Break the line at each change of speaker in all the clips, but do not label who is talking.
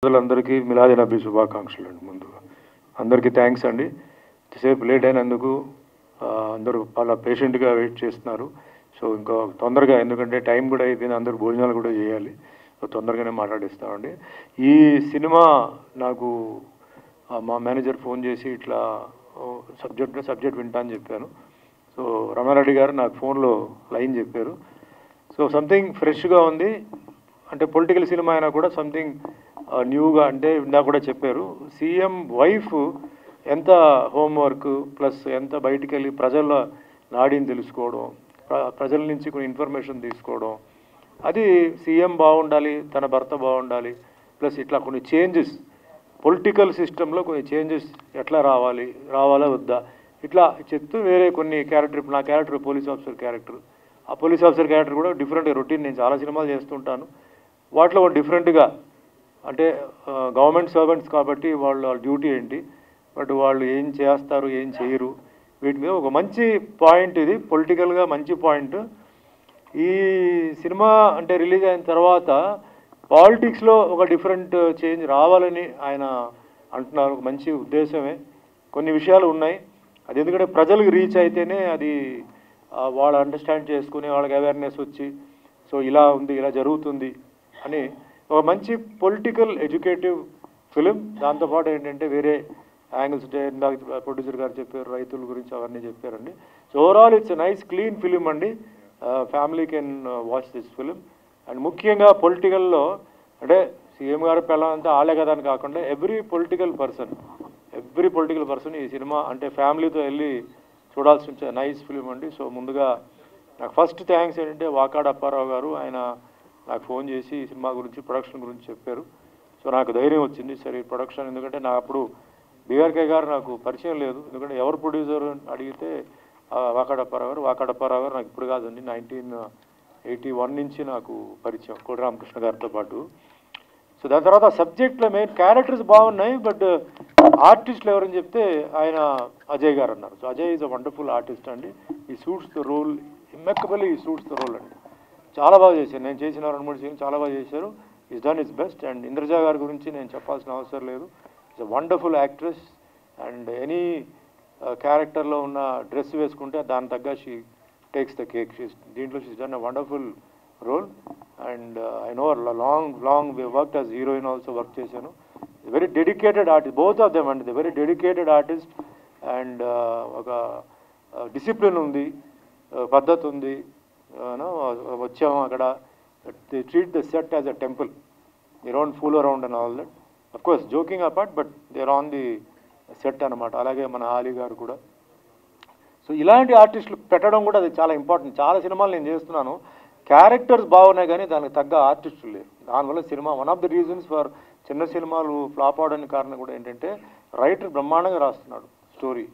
ప్రజలందరికీ మిలాది నబీ శుభాకాంక్షలు అండి. ముందుగా అందరికీ థ్యాంక్స్ అండి. ఇంతసేపు లేట్ అయినందుకు అందరూ చాలా పేషెంట్గా వెయిట్ చేస్తున్నారు. సో ఇంకా తొందరగా, ఎందుకంటే టైం కూడా అయిపోయింది, అందరూ భోజనాలు కూడా చేయాలి. సో తొందరగానే మాట్లాడిస్తామండి. ఈ సినిమా నాకు మా మేనేజర్ ఫోన్ చేసి ఇట్లా సబ్జెక్ట్ వింటా అని చెప్పాను. సో రమారెడ్డి గారు నాకు ఫోన్లో లైన్ చెప్పారు. సో సంథింగ్ ఫ్రెష్గా ఉంది, అంటే పొలిటికల్ సినిమా అయినా కూడా సంథింగ్ న్యూగా, అంటే ఇందా కూడా చెప్పారు సీఎం వైఫ్ ఎంత హోంవర్క్ ప్లస్ ఎంత బయటికి వెళ్ళి ప్రజల నాడిని తెలుసుకోవడం, ప్రజల నుంచి కొన్ని ఇన్ఫర్మేషన్ తీసుకోవడం, అది సీఎం బాగుండాలి, తన భర్త బాగుండాలి, ప్లస్ ఇట్లా కొన్ని చేంజెస్ పొలిటికల్ సిస్టంలో కొన్ని చేంజెస్ ఎట్లా రావాలా వద్దా, ఇట్లా చెప్తూ వేరే కొన్ని క్యారెక్టర్, నా క్యారెక్టర్ పోలీస్ ఆఫీసర్ క్యారెక్టర్, ఆ పోలీస్ ఆఫీసర్ క్యారెక్టర్ కూడా డిఫరెంట్ రొటీన్, నేను చాలా సినిమాలు చేస్తుంటాను, వాటిలో డిఫరెంట్గా, అంటే గవర్నమెంట్ సర్వెంట్స్ కాబట్టి వాళ్ళ డ్యూటీ ఏంటి, బట్ వాళ్ళు ఏం చేస్తారు ఏం చేయరు, వీటి మీద ఒక మంచి పాయింట్, ఇది పొలిటికల్గా మంచి పాయింట్. ఈ సినిమా అంటే రిలీజ్ అయిన తర్వాత పాలిటిక్స్లో ఒక డిఫరెంట్ చేంజ్ రావాలని ఆయన అంటున్నారు. ఒక మంచి ఉద్దేశమే. కొన్ని విషయాలు ఉన్నాయి, అది ఎందుకంటే ప్రజలకు రీచ్ అయితేనే అది వాళ్ళు అండర్స్టాండ్ చేసుకుని వాళ్ళకి అవేర్నెస్ వచ్చి, సో ఇలా ఉంది ఇలా జరుగుతుంది అని ఒక మంచి పొలిటికల్ ఎడ్యుకేటివ్ ఫిలిం. దాంతోపాటు ఏంటంటే వేరే యాంగిల్స్, ప్రొడ్యూసర్ గారు చెప్పారు, రైతుల గురించి అవన్నీ చెప్పారండి. So overall it's nice clean film అండి. Family can watch this film. And ముఖ్యంగా పొలిటికల్లో అంటే సీఎం గారు పిల్లలంతా ఆలే కదా అని కాకుండా ఎవ్రీ పొలిటికల్ పర్సన్ ఈ సినిమా అంటే ఫ్యామిలీతో వెళ్ళి చూడాల్సిన నైస్ ఫిలిం అండి. సో ముందుగా నాకు ఫస్ట్ థ్యాంక్స్ ఏంటంటే వాకాడ అప్పారావు గారు, ఆయన నాకు ఫోన్ చేసి ఈ సినిమా గురించి, ప్రొడక్షన్ గురించి చెప్పారు. సో నాకు ధైర్యం వచ్చింది, సరే ప్రొడక్షన్, ఎందుకంటే నాకు అప్పుడు బీఆర్కే గారు నాకు పరిచయం లేదు, ఎందుకంటే ఎవరు ప్రొడ్యూసర్ అడిగితే వాకాడ అప్పారావు గారు నాకు ఇప్పుడు కాదండి, 1981 నుంచి నాకు పరిచయం, కోడి రామకృష్ణ గారితో పాటు. సో దాని తర్వాత సబ్జెక్ట్లో మెయిన్ క్యారెక్టర్స్ బాగున్నాయి, బట్ ఆర్టిస్టులు ఎవరని చెప్తే ఆయన అజయ్ గారు అన్నారు. So Ajay is a wonderful artist అండి. ఈ సూట్స్ ద రోల్, ఇమ్మెక్కబుల్లీ ఈ సూట్స్ ద రోల్ అండి. చాలా బాగా చేశారు, నేను చేసిన 2-3 సీన్లు చాలా బాగా చేశారు. Is done is best. And Indraja గారి గురించి నేను చెప్పాల్సిన అవసరం లేదు, it's a wonderful actress. And any క్యారెక్టర్లో ఉన్న డ్రెస్ వేసుకుంటే దాని తగ్గ షీ టేక్స్ ద కేక్. దీంట్లో she's done a wonderful role. And I know long work as heroine also work చేశాను. Very dedicated artist, both of them అండి, very dedicated artist. And ఒక discipline ఉంది, పద్ధతి ఉంది. వచ్చాము అక్కడ, they treat the set as a temple, they don't fool around and all that. Of course joking apart, but they are on the set అనమాట. అలాగే మన ఆలీ గారు కూడా. సో ఇలాంటి ఆర్టిస్టులు పెట్టడం కూడా అది చాలా ఇంపార్టెంట్. చాలా సినిమాలు నేను చేస్తున్నాను, క్యారెక్టర్స్ బాగున్నాయి కానీ దానికి తగ్గ ఆర్టిస్టులు లేరు. దానివల్ల cinema one of the reasons for చిన్న సినిమాలు ఫ్లాప్ అవడానికి కారణం కూడా ఏంటంటే రైటర్ బ్రహ్మాండంగా రాస్తున్నాడు స్టోరీ,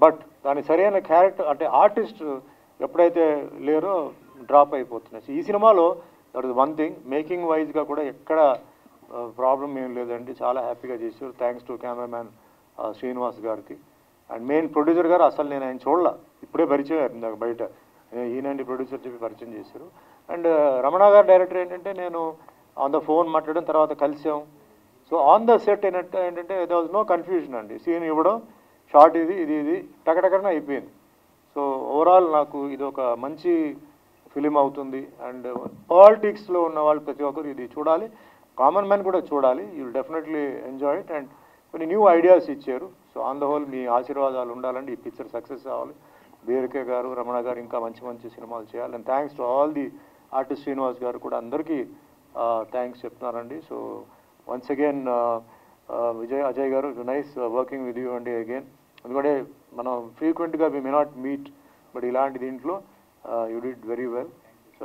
బట్ దాని సరైన క్యారెక్టర్ అంటే ఆర్టిస్ట్ ఎప్పుడైతే లేరో డ్రాప్ అయిపోతున్నాయి. సో ఈ సినిమాలో that is one thing. Making వైజ్గా కూడా ఎక్కడ ప్రాబ్లం ఏం లేదండి, చాలా హ్యాపీగా చేశారు. థ్యాంక్స్ టు కెమెరామ్యాన్ శ్రీనివాస్ గారికి. అండ్ మెయిన్ ప్రొడ్యూసర్ గారు అసలు నేను ఆయన చూడలా, ఇప్పుడే పరిచయం అయ్యారు నాకు బయట, ఈయనండి ప్రొడ్యూసర్ చెప్పి పరిచయం చేశారు. అండ్ రమణ గారు డైరెక్టర్ ఏంటంటే నేను ఆన్ ద ఫోన్ మాట్లాడిన తర్వాత కలిసాం. సో ఆన్ ద సెట్ ఏంటంటే దే వాజ్ నో కన్ఫ్యూజన్ అండి, సీన్ ఇవ్వడం, షార్ట్ ఇది టకటకన అయిపోయింది. సో ఓవరాల్ నాకు ఇది ఒక మంచి ఫిలిం అవుతుంది. అండ్ పాలిటిక్స్లో ఉన్న వాళ్ళు ప్రతి ఒక్కరు ఇది చూడాలి, కామన్ మ్యాన్ కూడా చూడాలి. You will definitely enjoy it. And కొన్ని న్యూ ఐడియాస్ ఇచ్చారు. సో ఆన్ ద హోల్ మీ ఆశీర్వాదాలు ఉండాలండి, ఈ పిక్చర్ సక్సెస్ అవ్వాలి. బీఆర్కే గారు, రమణ గారు ఇంకా మంచి సినిమాలు చేయాలి. And thanks to all the artist, Srinivas గారు కూడా అందరికీ థ్యాంక్స్ చెప్తున్నారండి. సో వన్స్ అగైన్ అజయ్ గారు, నైస్ వర్కింగ్ విత్ యూ అండి అగైన్. ఎందుకంటే మనం ఫ్రీక్వెంట్గా వి మే నాట్ మీట్, బట్ ఇలాంటి దీంట్లో you did very well. So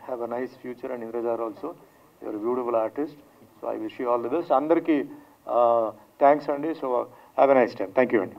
have a nice future. And Indraja also your beautiful artist. So I wish you all the best. అందరికీ thanks అండి. So have a nice time. Thank you అండి.